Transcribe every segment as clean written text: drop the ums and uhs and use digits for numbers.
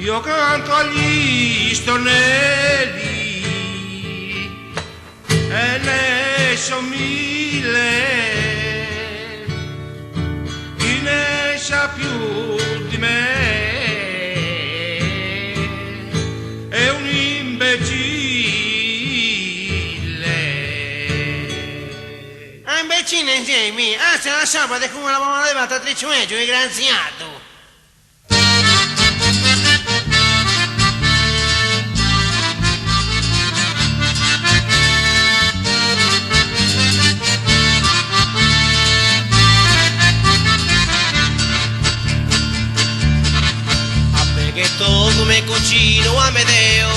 io canto agli stornelli e ne so mille, chi ne sa più di me è un imbecille. Imbecille insieme, se la sabato come l'avevamo levata a tricciueggio, disgraziato. Come cucino Amedeo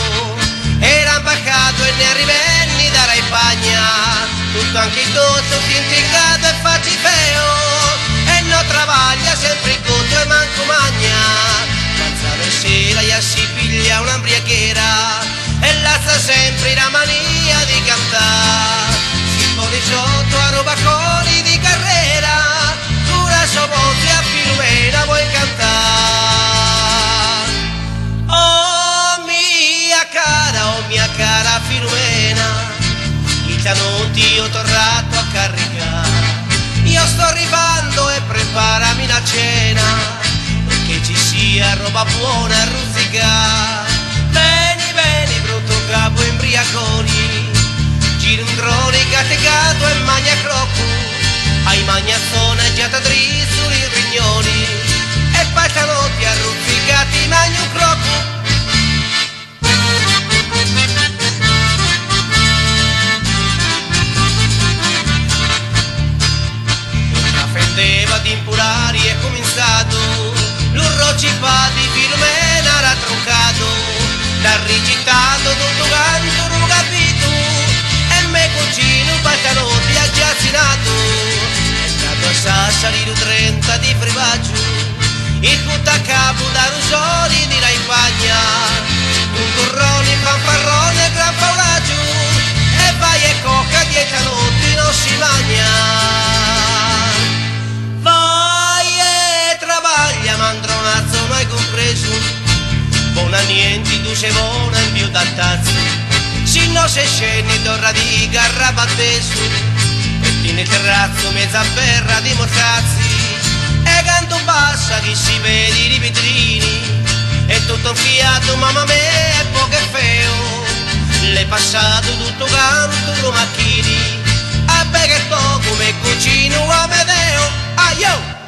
era impaccato e ne arrivenni da Raipagna, tutto anche il dotto tinticato e facifeo, e no travaglia sempre in conto e manco magna, alzava e sera e si piglia un'ambriachera e lazza sempre la mania di cantare, si pone sotto a robaconi di carriera, cura sua voce a Filumena vuoi cantare. Mia cara Filumena, il non ti ho tornato a caricare, io sto arrivando e preparami la cena, perché ci sia roba buona a ruzzicare. Vieni, vieni, brutto capo imbriaconi, gira un drone catecato e magna crocco, ai magnazzone giata drizzo i rignoni, e patanotti arruzzicati magna un crocco. Fendeva di impurari è cominciato, l'urrocipa di Filumena era troncato, l'ha rigitato tutto canto non capito, e me cucino patanotti ha già zinato, è stato a Sassari 30 di privaggio, il tutto a capo da Rusoli di Raipagna, un torrone, fanfarrone e gran faulaggio, e vai e cocca 10 notti non si magna. Mandronazzo mai compreso, buona niente, tu sei buona in più da tazzo, se no se scendi torra di garra batteso, e ti ne terrazzo mezza berra di mortazzi, e canto bassa che si vedi i vitrini, e tutto fiato mamma mia è poco e feo, l'hai passato tutto canto lo macchini, a beghetto come cucino Amedeo, aio!